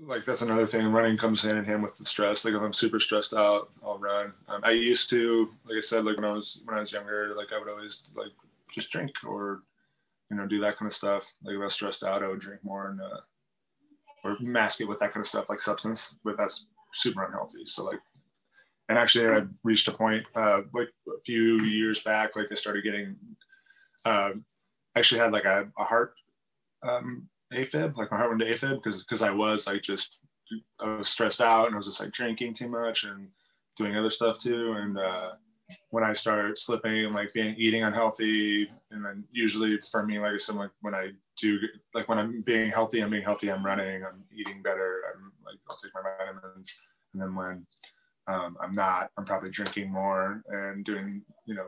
like that's another thing. Running comes hand in hand with the stress. Like if I'm super stressed out, I'll run. I used to, like I said, like when I was younger, like I would always like just drink or do that kind of stuff. Like if I was stressed out, I would drink more and or mask it with that kind of stuff, like substance. But that's super unhealthy. So like, and actually, I reached a point like a few years back. Like I started getting, actually had like a heart AFib, like my heart went to AFib because I was like I was stressed out and I was just like drinking too much and doing other stuff too. And when I started slipping and like eating unhealthy, and then usually for me, like I said, like when I do, like when I'm being healthy, I'm running, I'm eating better, I'm like, I'll take my vitamins. And then when I'm not, I'm probably drinking more and doing,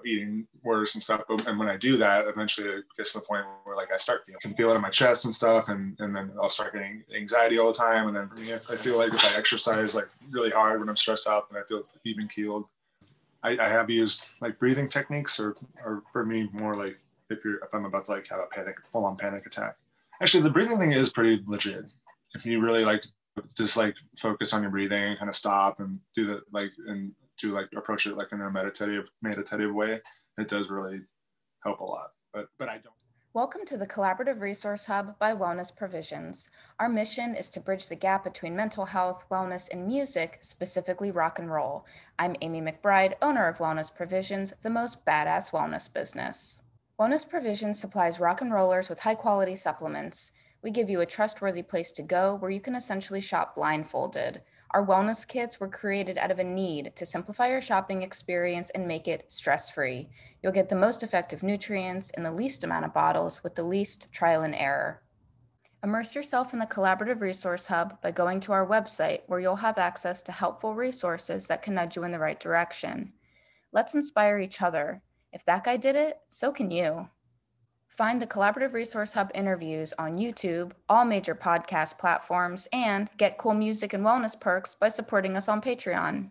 eating worse and stuff. And when I do that, eventually it gets to the point where like I can feel it in my chest and stuff. And then I'll start getting anxiety all the time. And then for me, I feel like if I exercise like really hard when I'm stressed out, then I feel even keeled. I have used like breathing techniques or for me more like if I'm about to like have a full on panic attack. Actually, the breathing thing is pretty legit. If you really like just like focus on your breathing and kind of stop and do that, like, and do like approach it like in a meditative way, it does really help a lot. But I don't. Welcome to the Collaborative Resource Hub by Wellness Provisions. Our mission is to bridge the gap between mental health, wellness, and music, specifically rock and roll. I'm Amy McBride, owner of Wellness Provisions, the most badass wellness business. Wellness Provisions supplies rock and rollers with high-quality supplements. We give you a trustworthy place to go where you can essentially shop blindfolded. Our wellness kits were created out of a need to simplify your shopping experience and make it stress-free. You'll get the most effective nutrients in the least amount of bottles with the least trial and error. Immerse yourself in the Collaborative Resource Hub by going to our website where you'll have access to helpful resources that can nudge you in the right direction. Let's inspire each other. If that guy did it, so can you. Find the Collaborative Resource Hub interviews on YouTube, all major podcast platforms, and get cool music and wellness perks by supporting us on Patreon.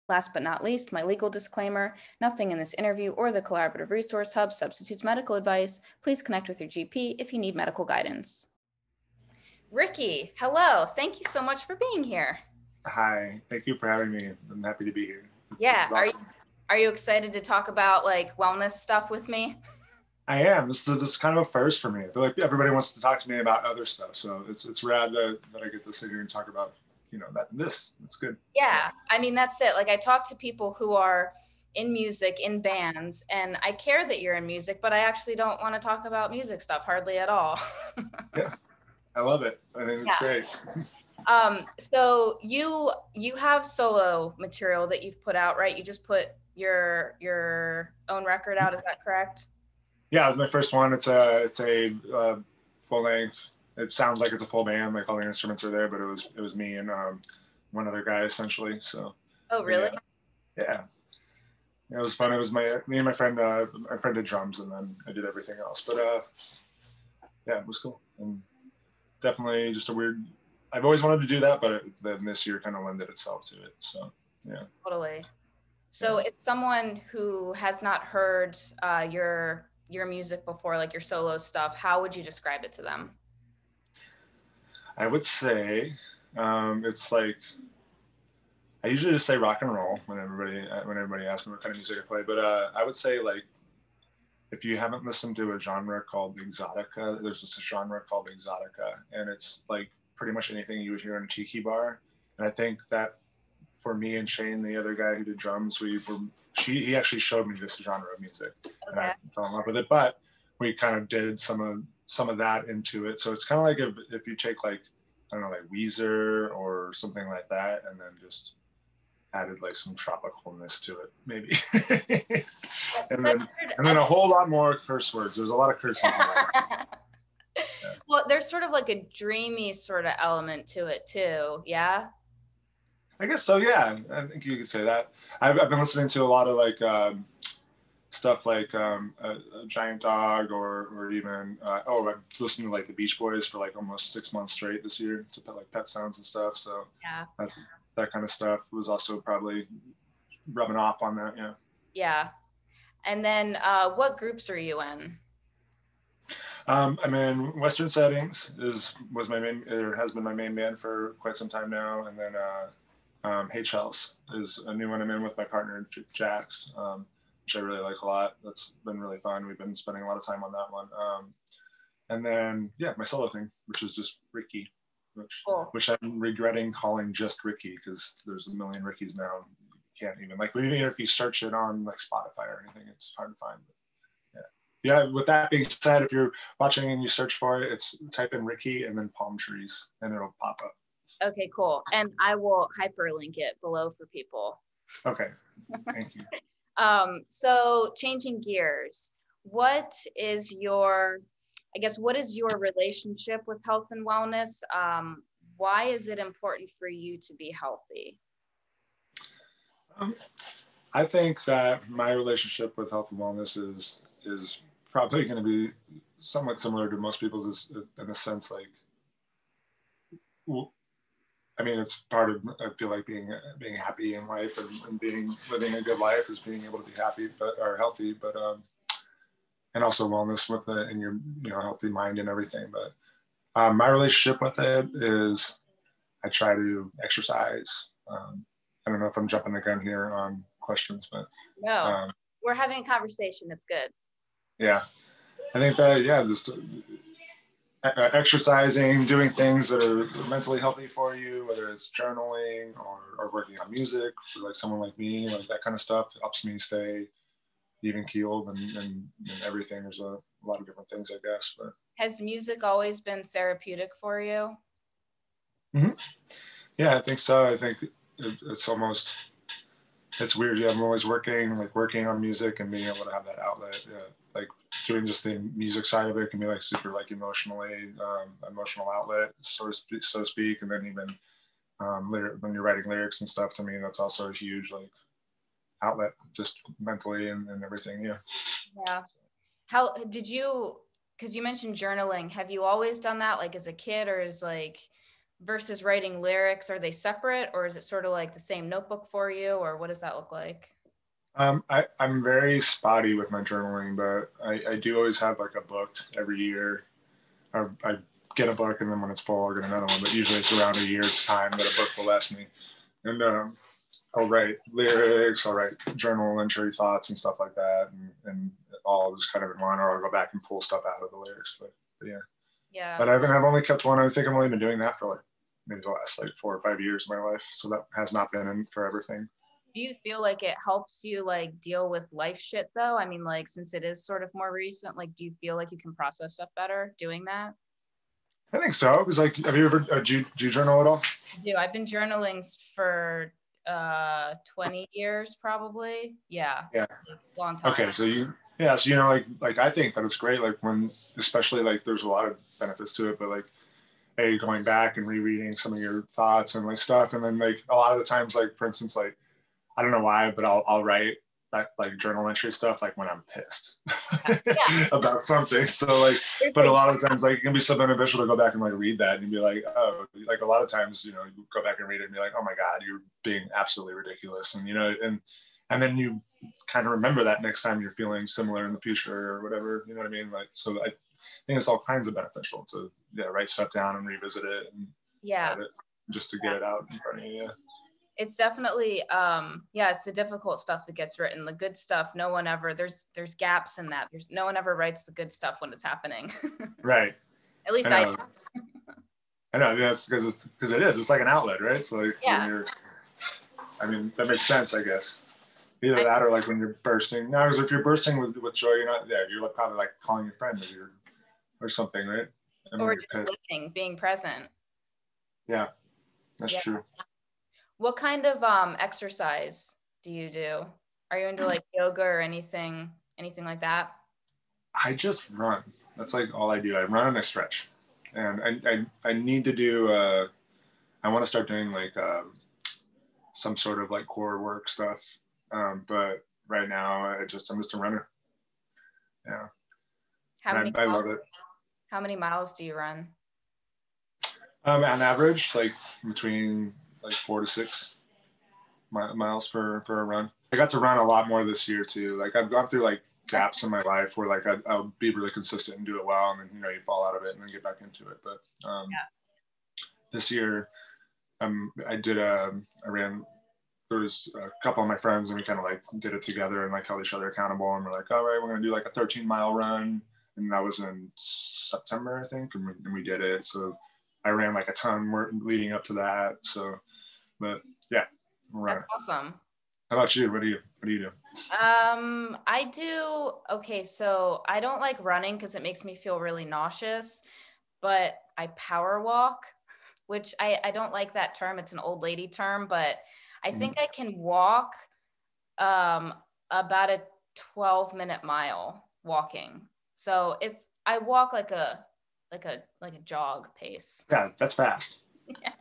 Last but not least, my legal disclaimer: nothing in this interview or the Collaborative Resource Hub substitutes medical advice. Please connect with your GP if you need medical guidance. Ricky, hello. Thank you so much for being here. Hi, thank you for having me. I'm happy to be here. It's awesome. Are you excited to talk about like wellness stuff with me? I am. This is kind of a first for me. I feel like everybody wants to talk to me about other stuff, so it's rad that I get to sit here and talk about it's good. Yeah, I mean that's it. Like I talk to people who are in music, in bands, and I care that you're in music, but I actually don't want to talk about music stuff hardly at all. Yeah, I love it. I think it's great. So you have solo material that you've put out, right? You just put your own record out. Is that correct? Yeah, it was my first one. It's a full length. It sounds like it's a full band, like all the instruments are there, but it was me and one other guy essentially. So. Oh, really? Yeah. It was fun. It was me and my friend did drums, and then I did everything else. But yeah, it was cool, and definitely just a weird. I've always wanted to do that, but then this year kind of lended itself to it. So yeah. Totally. So if someone who has not heard your music before, like your solo stuff, how would you describe it to them? I would say it's like, I usually just say rock and roll when everybody asks me what kind of music I play. But I would say, like, if you haven't listened to a genre called exotica, there's this genre called exotica, and it's like pretty much anything you would hear in a tiki bar. And I think that for me and Shane, the other guy who did drums, he actually showed me this genre of music, and I fell in love with it. But we kind of did some of that into it. So it's kind of like if you take like, I don't know, like Weezer or something like that, and then just added like some tropicalness to it, maybe. and then a whole lot more curse words. There's a lot of cursing. Well, there's sort of like a dreamy sort of element to it too. Yeah. I guess so. Yeah, I think you could say that. I've been listening to a lot of like stuff like a Giant Dog or even I've listened to like the Beach Boys for like almost 6 months straight this year. It's about like Pet Sounds and stuff. So yeah, that kind of stuff was also probably rubbing off on that. Yeah. Yeah. And then what groups are you in? I'm in Western Settings was my main, or has been my main band for quite some time now. And then Hey Chels is a new one I'm in with my partner Jax, which I really like a lot. That's been really fun. We've been spending a lot of time on that one. And then yeah, my solo thing, which is just Ricky, which I'm regretting calling just Ricky because there's a million Rickies now. You can't even even if you search it on like Spotify or anything, it's hard to find. But yeah. With that being said, if you're watching and you search for it, it's type in Ricky and then palm trees, and it'll pop up. Okay, cool. And I will hyperlink it below for people. Okay, thank you. So changing gears, what is your relationship with health and wellness? Why is it important for you to be healthy? I think that my relationship with health and wellness is probably going to be somewhat similar to most people's, in a sense, like, I mean, it's part of, I feel like being happy in life and living a good life is being able to be happy, or healthy, but, and also wellness with it and your, healthy mind and everything. But my relationship with it is I try to exercise. I don't know if I'm jumping the gun here on questions, but no, we're having a conversation. It's good. Yeah, I think that just exercising, doing things that are mentally healthy for you, whether it's journaling or working on music for like someone like me, like that kind of stuff helps me stay even keeled and everything. There's a lot of different things, I guess. But has music always been therapeutic for you? Mm-hmm. Yeah, I think so. I think it's weird. Yeah, I'm always working on music and being able to have that outlet. Yeah, like doing just the music side of it can be like super like emotional outlet, so to speak. And then even when you're writing lyrics and stuff, to me, that's also a huge like outlet, just mentally and everything. Yeah. Yeah. How did you? Because you mentioned journaling. Have you always done that, like as a kid, or is like versus writing lyrics? Are they separate, or is it sort of like the same notebook for you, or what does that look like? I'm very spotty with my journaling, but I do always have like a book every year. I get a book, and then when it's full, I'll get another one. But usually it's around a year's time that a book will last me. And I'll write lyrics, I'll write journal entry thoughts and stuff like that, and all just kind of in one, or I'll go back and pull stuff out of the lyrics. But yeah. Yeah. But I've only kept one. I think I've only been doing that for like maybe the last like 4 or 5 years of my life. So that has not been in forever thing. Do you feel like it helps you like deal with life shit though? I mean, like since it is sort of more recent, like do you feel like you can process stuff better doing that? I think so. Because like, have you ever do you journal at all? I do. I've been journaling for 20 years probably. Yeah. Yeah. Long time. Okay, so like I think that it's great, like when, especially like there's a lot of benefits to it, but like going back and rereading some of your thoughts and like stuff, and then like a lot of the times, like for instance, like I don't know why, but I'll write that like journal entry stuff like when I'm pissed about something. So like, but a lot of times like it can be so beneficial to go back and like read that and be like, oh, like a lot of times, you go back and read it and be like, oh my God, you're being absolutely ridiculous. And and then you kind of remember that next time you're feeling similar in the future or whatever, you know what I mean? Like, so I think it's all kinds of beneficial to write stuff down and revisit it and edit, just to get it out in front of you. Yeah. It's definitely it's the difficult stuff that gets written. The good stuff, no one ever, there's gaps in that. No one ever writes the good stuff when it's happening. Right. At least I know. I know. That's because it's like an outlet, right? So like I mean, that makes sense, I guess. Either that or like when you're bursting. Now, if you're bursting with joy, you're not there. You're like probably like calling your friend or something, right? Or just living, being present. Yeah, that's true. What kind of exercise do you do? Are you into like yoga or anything like that? I just run. That's like all I do. I run and I stretch. And I need to do, I want to start doing like some sort of like core work stuff. But right now I'm just a runner. Yeah. I love it. How many miles do you run? On average, like between like 4 to 6 miles for a run. I got to run a lot more this year too. Like I've gone through like gaps in my life where like I'll be really consistent and do it well, and then you fall out of it and then get back into it. But this year, I ran. There was a couple of my friends and we kind of like did it together and like held each other accountable, and we're like, all right, we're gonna do like a 13-mile run, and that was in September, I think, and we did it. So I ran like a ton leading up to that. So, but yeah, That's awesome. How about you? What do you do? I do. Okay, so I don't like running because it makes me feel really nauseous, but I power walk, which I don't like that term. It's an old lady term, but I think I can walk about a 12-minute mile walking. So I walk like a jog pace. Yeah, that's fast.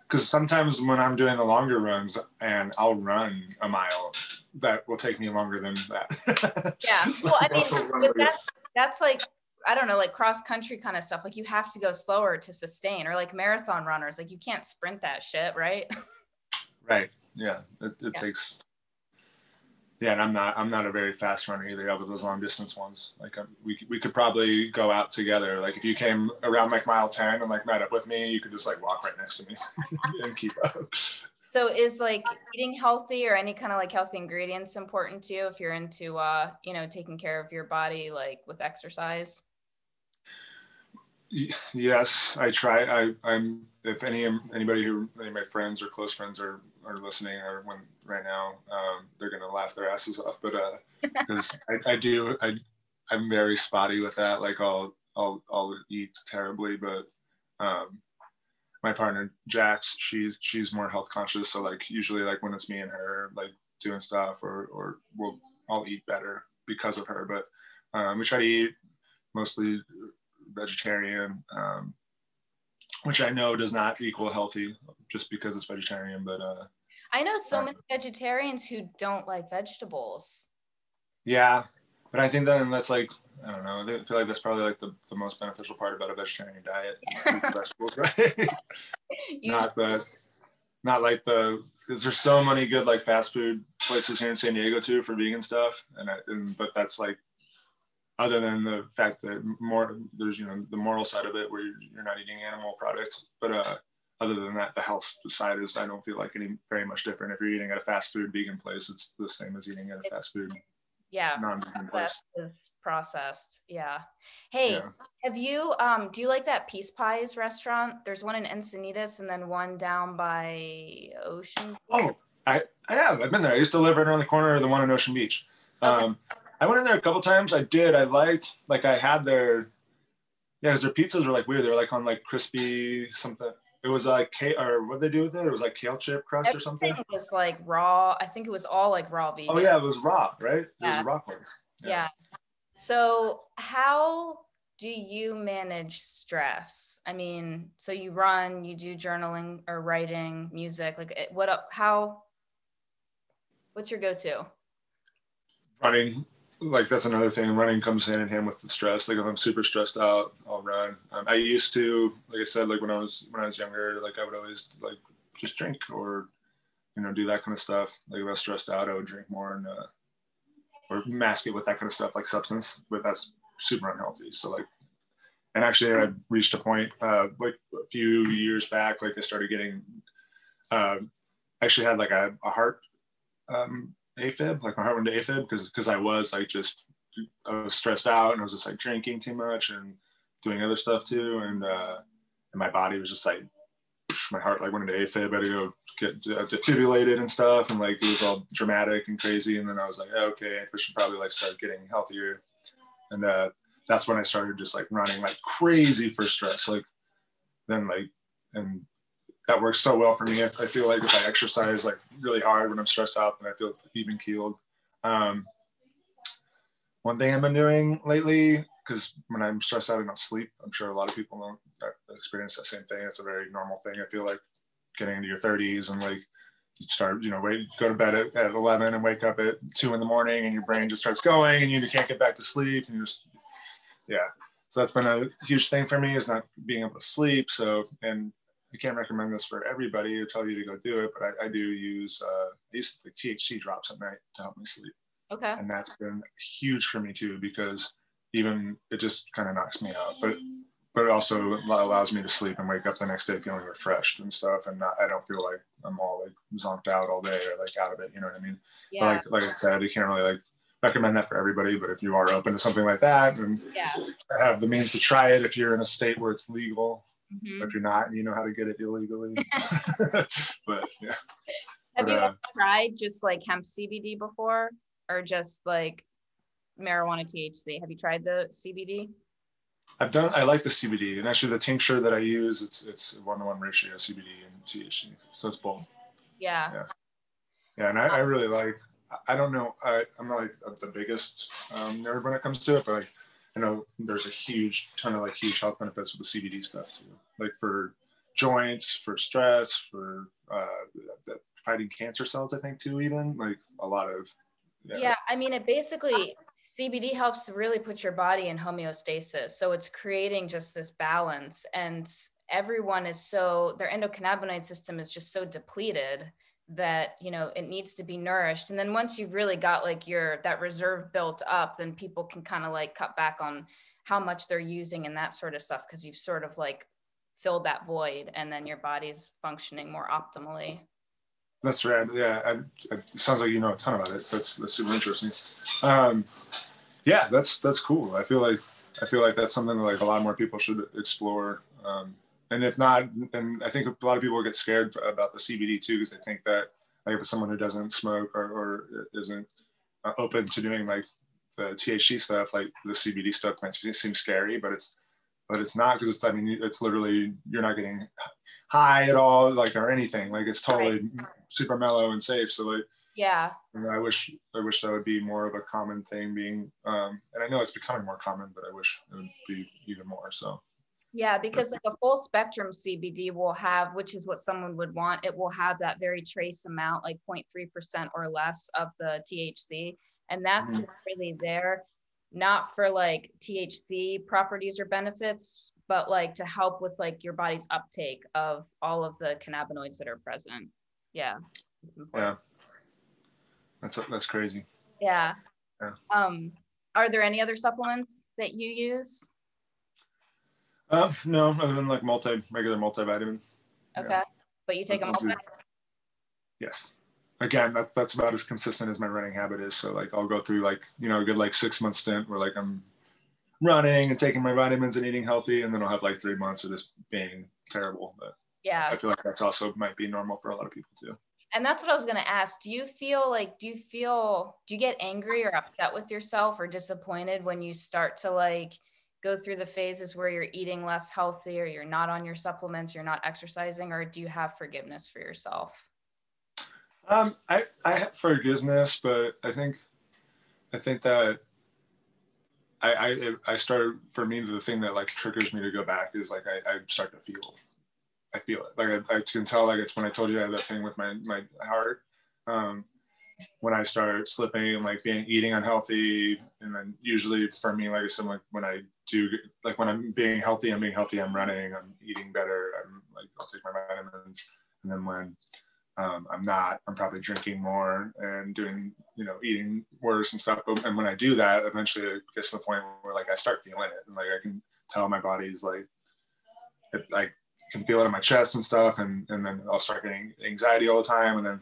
Because sometimes when I'm doing the longer runs and I'll run a mile, that will take me longer than that. Yeah. Well, I mean, that's like, I don't know, like cross country kind of stuff. Like you have to go slower to sustain, or like marathon runners, like you can't sprint that shit, right? Right. Yeah. It takes. Yeah, and I'm not a very fast runner either. With those long distance ones, like we could probably go out together. Like if you came around like mile 10 and like met up with me, you could just like walk right next to me and keep up. So is like eating healthy or any kind of like healthy ingredients important to you if you're into taking care of your body like with exercise? Yes, I try. I'm if anybody any of my friends or close friends are listening or when right now, they're gonna laugh their asses off. But because I'm very spotty with that. Like I'll eat terribly, but my partner Jax, she's more health conscious. So like usually like when it's me and her like doing stuff or I'll eat better because of her. But we try to eat mostly vegetarian, which I know does not equal healthy just because it's vegetarian. But I know so many vegetarians who don't like vegetables. Yeah, but I think that's like, I don't know, I feel like that's probably like the most beneficial part about a vegetarian diet is the vegetables, right? Not like because there's so many good like fast food places here in San Diego too for vegan stuff, but that's like, other than the fact that there's the moral side of it where you're not eating animal products, but other than that, the health side is, I don't feel like any very much different. If you're eating at a fast food vegan place, it's the same as eating at a fast food non-vegan place. Is processed. Yeah. Hey, have you do you like that Peace Pies restaurant? There's one in Encinitas and then one down by Ocean. Oh, I have. I've been there. I used to live right around the corner of the one in Ocean Beach. Okay. I went in there a couple times. I liked, like I had because their pizzas were like weird. They were like on like crispy something. It was like or what they do with it? It was like kale chip crust or something. It was like raw. I think it was all like raw vegan. Oh yeah, it was raw, right? Yeah. It was a raw place. Yeah. So how do you manage stress? I mean, so you run, you do journaling or writing, music, like what's your go-to? Running. Like that's another thing. Running comes hand in hand with the stress. Like if I'm super stressed out, I'll run. I used to, like I said, like when I was younger, like I would always like just drink or do that kind of stuff. Like if I was stressed out, I would drink more and or mask it with that kind of stuff like substance. But that's super unhealthy. So like, and actually I reached a point like a few years back. Like I started getting, actually had like a heart. AFib, like my heart went to AFib because I was stressed out and I was just like drinking too much and doing other stuff too, and my body was just like, my heart like went into AFib. I had to go get defibrillated and stuff, and like it was all dramatic and crazy. And then I was like, okay, I should probably like start getting healthier, and that's when I started just like running like crazy for stress. Like then like and that works so well for me. I feel like if I exercise like really hard when I'm stressed out, then I feel even keeled. One thing I've been doing lately, because when I'm stressed out, I don't sleep. I'm sure a lot of people don't experience that same thing. It's a very normal thing. I feel like getting into your 30s and like you start, go to bed at 11 and wake up at 2 in the morning and your brain just starts going and you can't get back to sleep. And so that's been a huge thing for me, is not being able to sleep. So, and I can't recommend this for everybody or tell you to go do it, but I do use, I used to take THC drops at night to help me sleep. Okay. And that's been huge for me too, because even it just kind of knocks me out, but it also allows me to sleep and wake up the next day feeling refreshed and stuff, and I don't feel like I'm all like zonked out all day or like out of it, you know what I mean? Yeah. But like I said, you can't really like recommend that for everybody, but if you are open to something like that and have the means to try it, if you're in a state where it's legal, if you're not and you know how to get it illegally. But yeah. Have you ever tried just like hemp CBD before, or just like marijuana THC? Have you tried the CBD? I like the CBD, and actually the tincture that I use, it's 1-to-1 ratio CBD and THC, so it's both. Yeah. And I really like. I don't know. I'm not like the biggest nerd when it comes to it, but like I know there's a huge ton of like huge health benefits with the CBD stuff too, like for joints, for stress, for fighting cancer cells. I think too, even like a lot of. Yeah, I mean, it basically CBD helps to really put your body in homeostasis. So it's creating just this balance, and everyone is so, their endocannabinoid system is just so depleted that, you know, it needs to be nourished. And then once you've really got like that reserve built up, then people can kind of like cut back on how much they're using and that sort of stuff, because you've sort of like filled that void, and then your body's functioning more optimally. That's right. Yeah, it sounds like you know a ton about it. That's super interesting. Yeah, that's cool. I feel like that's something that like a lot more people should explore. And if not, and I think a lot of people get scared about the CBD too, because they think that like if someone who doesn't smoke or isn't open to doing like the THC stuff, like the CBD stuff might seem scary, but it's not, because I mean, it's literally, you're not getting high at all, like, or anything. Like, it's totally super mellow and safe. So like, yeah. And I wish that would be more of a common thing being, and I know it's becoming more common, but I wish it would be even more so. Yeah, because like a full spectrum CBD will have, which is what someone would want, it will have that very trace amount, like 0.3% or less of the THC. And that's just really there, not for like THC properties or benefits, but like to help with like your body's uptake of all of the cannabinoids that are present. Yeah, it's important. Yeah, that's crazy. Yeah. Are there any other supplements that you use? No, other than like regular multivitamin. Okay. Yeah. But you take a multi? Yes. Again, that's about as consistent as my running habit is. So like I'll go through like, you know, a good like 6-month stint where like I'm running and taking my vitamins and eating healthy, and then I'll have like 3 months of just being terrible. But yeah, I feel like that's also might be normal for a lot of people too. And that's what I was going to ask. Do you get angry or upset with yourself or disappointed when you start to like go through the phases where you're eating less healthy, or you're not on your supplements, you're not exercising, or do you have forgiveness for yourself? I have forgiveness, but I think that I started, for me, the thing that like triggers me to go back is like I start to feel it. Like I can tell, like it's when I told you I had that thing with my heart. When I start slipping and like eating unhealthy, and then usually for me, like I said, like when I do, like when I'm being healthy, I'm running, I'm eating better, I'm like, I'll take my vitamins. And then when I'm not, I'm probably drinking more and doing, you know, eating worse and stuff. And when I do that, eventually it gets to the point where like I start feeling it, and like I can tell my body's like, I can feel it in my chest and stuff, and then I'll start getting anxiety all the time, and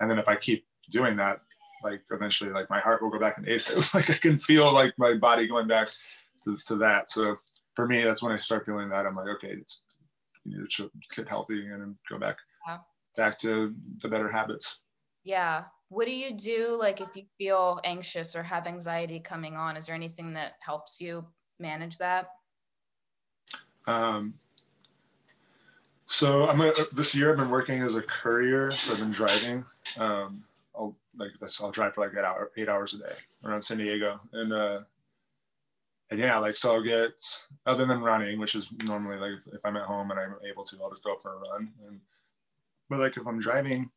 then if I keep doing that, like eventually like my heart will go back in AFib. Like I can feel like my body going back to that. So for me, that's when I start feeling that. I'm like, okay, you need to get healthy again and go back to the better habits. Yeah. What do you do like if you feel anxious or have anxiety coming on? Is there anything that helps you manage that? So this year I've been working as a courier, so I've been driving. I'll drive for like 8 hours a day around San Diego, and yeah, like so I'll get, other than running, which is normally like if I'm at home and I'm able to, I'll just go for a run. But like if I'm driving,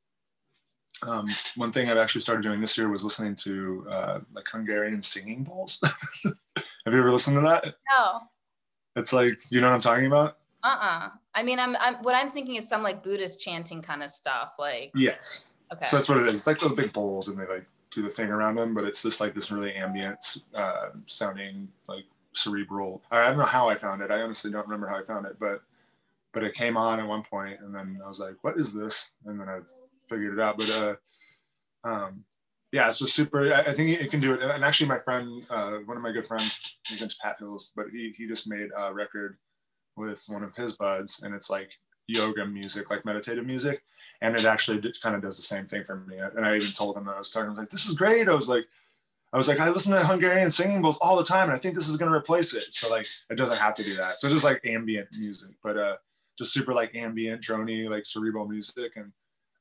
one thing I've actually started doing this year was listening to like Hungarian singing bowls. Have you ever listened to that? No. It's like, you know what I'm talking about? I mean, what I'm thinking is some like Buddhist chanting kind of stuff. Like, yes. Okay. So that's what it is. It's like those big bowls, and they like do the thing around them, but it's just like this really ambient sounding, like cerebral. I don't know how I found it. I honestly don't remember how I found it, but it came on at one point, and then I was like, what is this? And then I figured it out. But yeah, it's just super. I think it can do it. And actually, my friend, one of my good friends, his name's Pat Hills, but he just made a record with one of his buds, and it's like yoga music, like meditative music, and it actually kind of does the same thing for me. And I even told him that I was talking. I was like, "This is great." I was like, I listen to Hungarian singing bowls all the time, and I think this is going to replace it. So like, it doesn't have to do that. So it's just like ambient music, but just super like ambient, drony, like cerebral music. And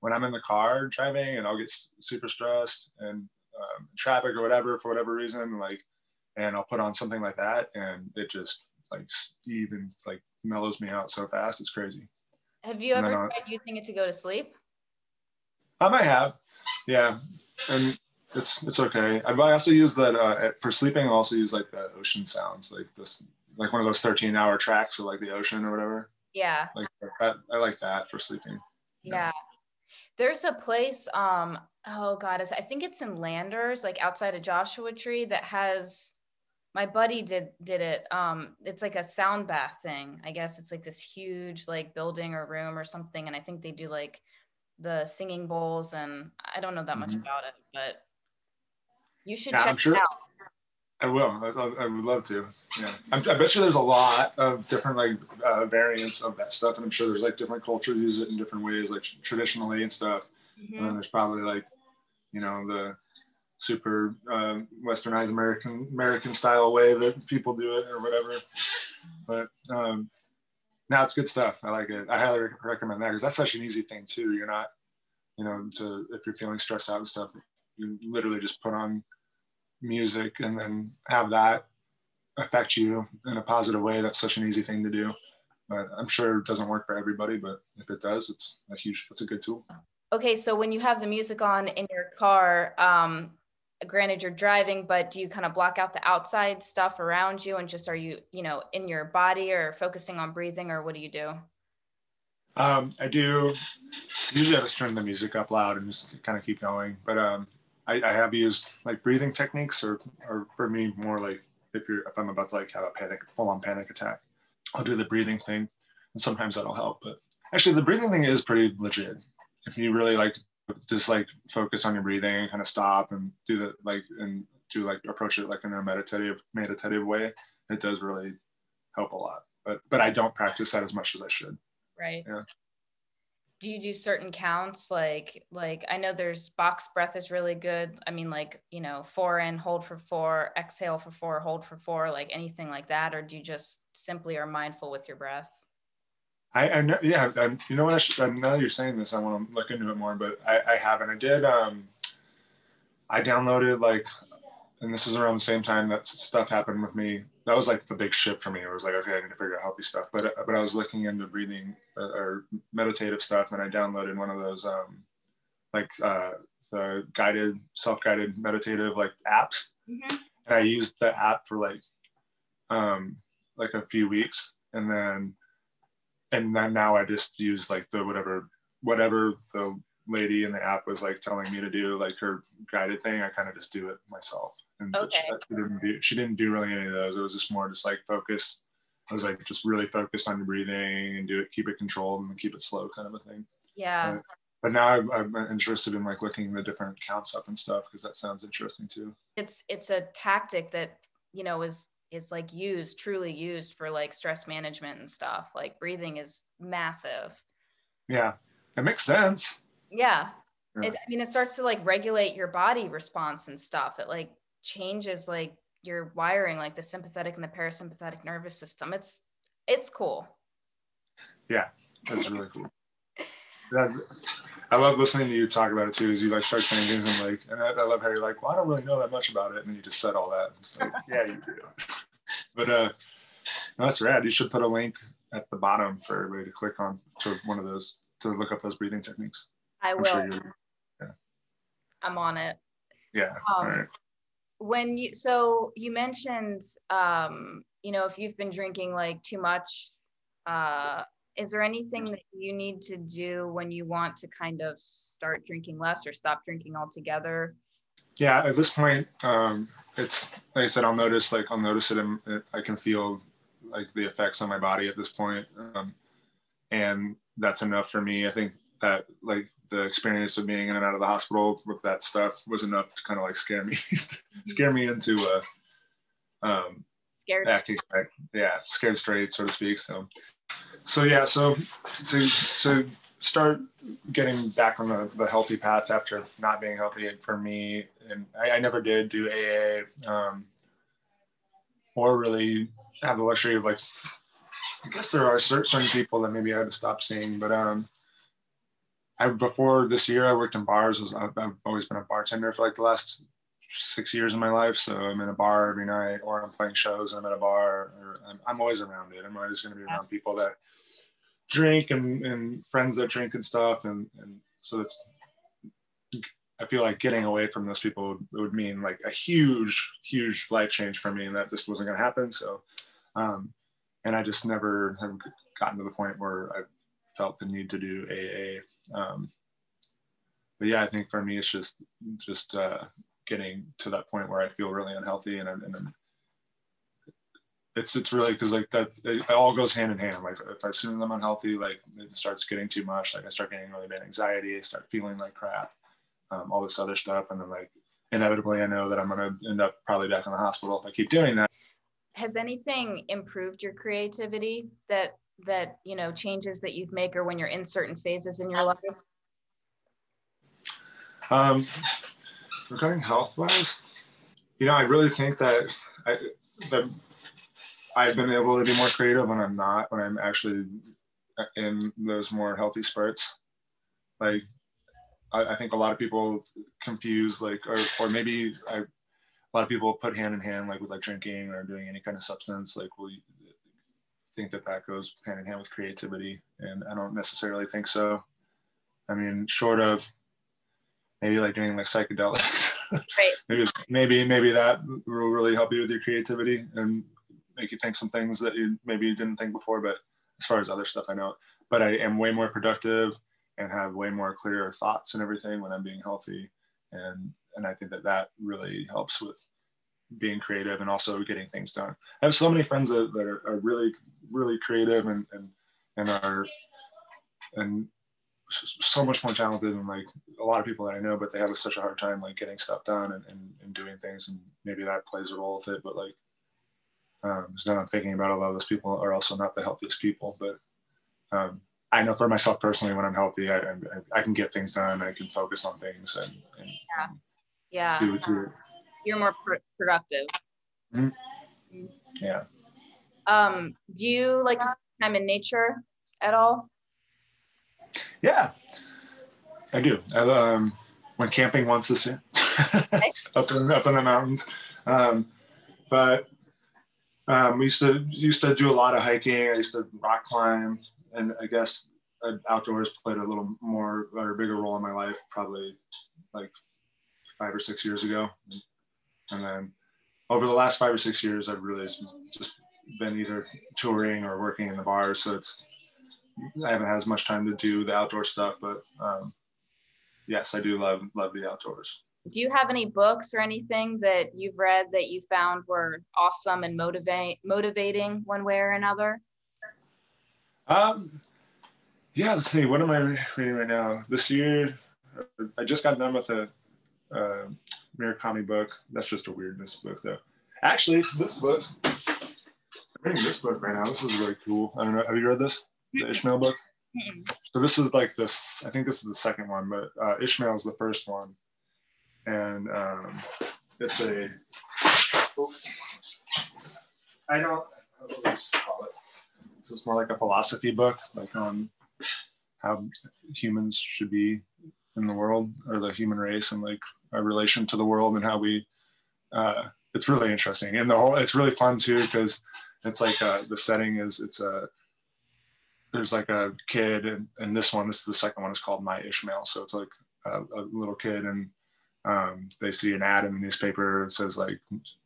when I'm in the car driving, and I'll get super stressed and traffic or whatever for whatever reason, like, and I'll put on something like that, and it just like even like mellows me out so fast. It's crazy. Have you ever tried using it to go to sleep? I might have, yeah, and it's okay. I also use that for sleeping. I also use like the ocean sounds, like this, like one of those 13-hour tracks of like the ocean or whatever. Yeah. Like that. I like that for sleeping. Yeah. There's a place, oh God, I think it's in Landers, like outside of Joshua Tree, that has, my buddy did it. It's like a sound bath thing. I guess it's like this huge like building or room or something. And I think they do like the singing bowls, and I don't know that much about it, but you should check it out. I will. I would love to. Yeah, I bet you there's a lot of different like variants of that stuff, and I'm sure there's like different cultures use it in different ways, like traditionally and stuff. And then there's probably like, you know, the super westernized American style way that people do it or whatever. But now it's good stuff. I like it. I highly recommend that, because that's such an easy thing too. You're not, you know, if you're feeling stressed out and stuff, you literally just put on music and then have that affect you in a positive way. That's such an easy thing to do, but I'm sure it doesn't work for everybody, but it's a good tool. Okay, so when you have the music on in your car, granted you're driving, but do you kind of block out the outside stuff around you, and just, are you, you know, in your body or focusing on breathing, or what do you do? I do usually I just turn the music up loud and just kind of keep going, but I have used like breathing techniques, or for me more like if I'm about to like have a full-on panic attack, I'll do the breathing thing, and sometimes that'll help. But actually the breathing thing is pretty legit. If you really like just like focus on your breathing and kind of stop and do that, like, and do like approach it like in a meditative way, it does really help a lot. But I don't practice that as much as I should. Right. Yeah. Do you do certain counts? Like I know there's box breath is really good. I mean, like, you know, 4 in, hold for 4, exhale for 4, hold for 4, like anything like that? Or do you just simply are mindful with your breath? I know, yeah. You know what? Now that you're saying this, I want to look into it more. But I haven't. I did. I downloaded like, and this was around the same time that stuff happened with me. That was like the big shift for me. It was like, okay, I need to figure out healthy stuff. But I was looking into breathing or meditative stuff, and I downloaded one of those the self-guided meditative like apps. Mm-hmm. And I used the app for like a few weeks, and then now I just use like the whatever the lady in the app was like telling me to do, like her guided thing. I kind of just do it myself. And okay. she didn't do really any of those. It was just more just like focus. I was like just really focused on your breathing and keep it controlled and keep it slow, kind of a thing. Yeah. But now I'm interested in like looking the different counts up and stuff, because that sounds interesting too. It's a tactic that, you know, is like truly used for like stress management and stuff. Like breathing is massive. Yeah, it makes sense. Yeah. I mean, it starts to like regulate your body response and stuff. It like changes like your wiring, like the sympathetic and the parasympathetic nervous system. It's cool. Yeah, that's really cool. I love listening to you talk about it too, as you like start saying things and I love how you're like, well, I don't really know that much about it. And then you just said all that. It's like, yeah, you do. But no, that's rad. You should put a link at the bottom for everybody to click on to one of those, to look up those breathing techniques. I will. Sure I'm on it. Yeah. All right. So you mentioned, you know, if you've been drinking like too much, is there anything that you need to do when you want to kind of start drinking less or stop drinking altogether Yeah, at this point, it's like I said, I'll notice it, and I can feel like the effects on my body at this point. And that's enough for me. I think that like the experience of being in and out of the hospital with that stuff was enough to kind of like scare me, scare me into Scared. acting, scared straight, so to speak. So yeah, so to start getting back on the healthy path after not being healthy for me, and I never did do AA, or really have the luxury of like, I guess there are certain people that maybe I had to stop seeing, but before this year I worked in bars. I've always been a bartender for like the last 6 years of my life. So I'm in a bar every night, or I'm playing shows and I'm at a bar, or I'm always around it. I'm always going to be around people that drink and friends that drink and stuff. And so I feel like getting away from those people would mean like a huge, huge life change for me. And that just wasn't going to happen. So, and I just never have gotten to the point where I felt the need to do AA. But yeah, I think for me, it's just getting to that point where I feel really unhealthy, and it's really because like that it all goes hand in hand. Like if I assume I'm unhealthy, like it starts getting too much. Like I start getting really bad anxiety. I start feeling like crap, all this other stuff, and then like inevitably, I know that I'm gonna end up probably back in the hospital if I keep doing that. Has anything improved your creativity that changes that you'd make, or when you're in certain phases in your life? Regarding health-wise, I really think that I've been able to be more creative when I'm actually in those more healthy spurts. Like I think a lot of people confuse like, or maybe a lot of people put hand in hand, like with like drinking or doing any kind of substance, like will you think that goes hand in hand with creativity? And I don't necessarily think so. I mean, short of maybe like doing like psychedelics, right. maybe that will really help you with your creativity and make you think some things that you maybe didn't think before. But as far as other stuff, I know, but I am way more productive and have way more clearer thoughts and everything when I'm being healthy. And I think that really helps with being creative and also getting things done. I have so many friends that are really, really creative and are so much more talented than like a lot of people that I know, but they have such a hard time like getting stuff done and doing things. And maybe that plays a role with it. But like, so now I'm thinking about a lot of those people are also not the healthiest people. But I know for myself personally, when I'm healthy, I can get things done. I can focus on things and do it. You're more productive. Mm-hmm. Yeah. Do you like to spend time in nature at all? Yeah, I do. I went camping once this year, up in the mountains. But we used to do a lot of hiking. I used to rock climb, and I guess outdoors played a little more or a bigger role in my life, probably like 5 or 6 years ago. And then over the last 5 or 6 years, I've really just been either touring or working in the bars. So I haven't had as much time to do the outdoor stuff, but yes, I do love the outdoors. Do you have any books or anything that you've read that you found were awesome and motivating one way or another? Yeah, let's see. What am I reading right now? This year, I just got done with a Murakami book. That's just a weirdness book, though. Actually, this book, I'm reading this book right now. This is really cool. I don't know. Have you read this? The Ishmael book? Mm-hmm. So this is like this. I think this is the second one, but Ishmael is the first one, and it's a. I don't know what to call it. This is more like a philosophy book, like on how humans should be in the world, or the human race, and like our relation to the world, and how we. It's really interesting, and it's really fun too, because it's like the setting is there's like a kid, and this is the second one, is called My Ishmael. So it's like a little kid, and they see an ad in the newspaper that says like,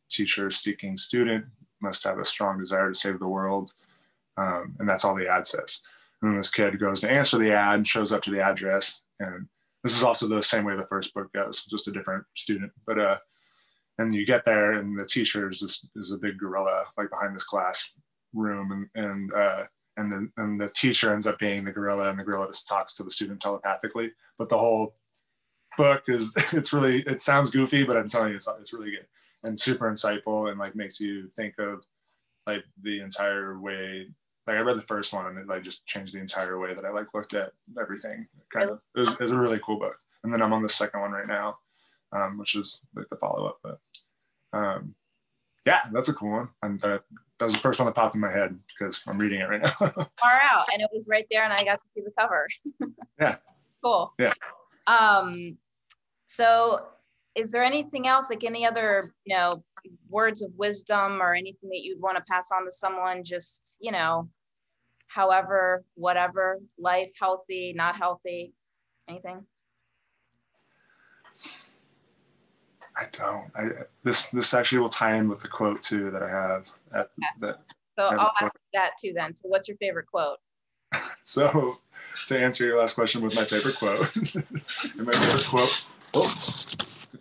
teacher seeking student must have a strong desire to save the world. And that's all the ad says. And then this kid goes to answer the ad and shows up to the address, and this is also the same way the first book goes, just a different student. But and you get there, and the teacher is a big gorilla like behind this class room, and the teacher ends up being the gorilla, and the gorilla just talks to the student telepathically. But the whole book is it sounds goofy, but I'm telling you, it's really good and super insightful, and like makes you think of like the entire way. Like I read the first one, and it like just changed the entire way that I like looked at everything. Kind of, it was a really cool book. And then I'm on the second one right now, which is like the follow up. But yeah, that's a cool one. And that was the first one that popped in my head because I'm reading it right now. Far out, and it was right there, and I got to see the cover. Yeah. Cool. Yeah. So is there anything else, like any other, words of wisdom or anything that you'd want to pass on to someone, just, however, whatever, life, healthy, not healthy, anything? I don't. This actually will tie in with the quote too that I have. So I'll ask that too then. So what's your favorite quote? So to answer your last question with my favorite quote, and my favorite quote,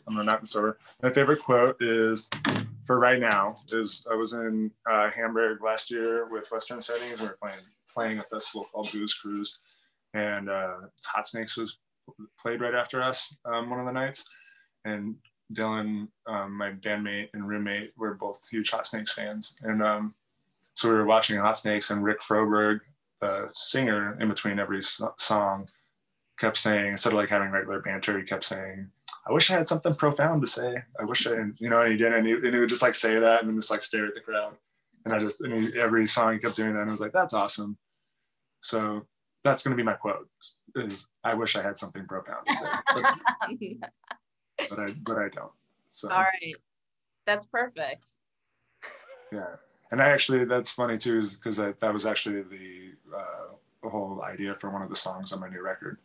I'm not in sober. My favorite quote is, for right now, is I was in Hamburg last year with Western Settings. We were playing a festival called Booze Cruise, and Hot Snakes was played right after us one of the nights. And Dylan, my bandmate and roommate, were both huge Hot Snakes fans. And so we were watching Hot Snakes, and Rick Froberg, the singer, in between every song, kept saying, instead of like having regular banter, he kept saying, "I wish I had something profound to say. I wish I," and he didn't. And he would just like say that and then just like stare at the crowd. And every song he kept doing that, and I was like, that's awesome. So that's going to be my quote: is I wish I had something profound to say, but I don't. So all right, that's perfect. Yeah, and that's funny too, is because that was actually the whole idea for one of the songs on my new record.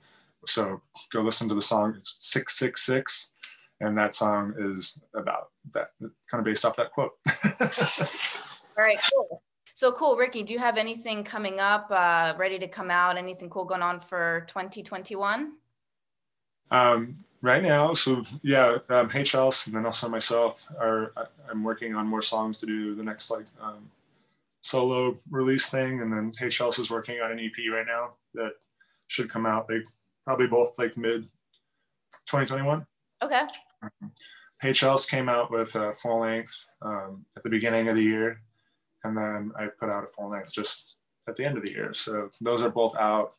So go listen to the song. It's 666, and that song is about that, kind of based off that quote. All right, cool. So cool, Ricky. Do you have anything coming up, ready to come out? Anything cool going on for 2021? Right now, so yeah, Hey Chels, and then also myself I'm working on more songs to do the next solo release thing, and then Hey Chels is working on an EP right now that should come out probably both mid 2021. Okay. Hey Chels came out with a full length at the beginning of the year, and then I put out a full length just at the end of the year. So those are both out.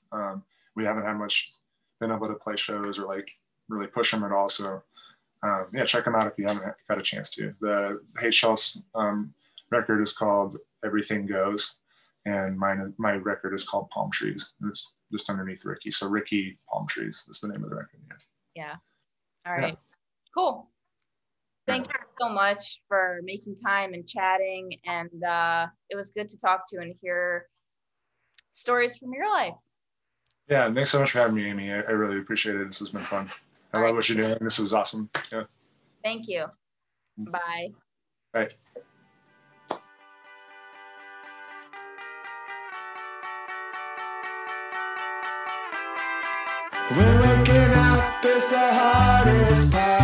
We haven't had much been able to play shows or really push them at all. So yeah, check them out if you haven't got a chance to. The Hey Chels record is called Everything Goes, and my record is called Palm Trees. It's just underneath Ricky. So Ricky Palm Trees is the name of the record. Yeah. All right. Yeah. Cool. Thank you so much for making time and chatting. And it was good to talk to you and hear stories from your life. Yeah. Thanks so much for having me, Amy. I really appreciate it. This has been fun. I love what you're doing. This was awesome. Yeah. Thank you. Bye. Bye. When waking up is the hardest part.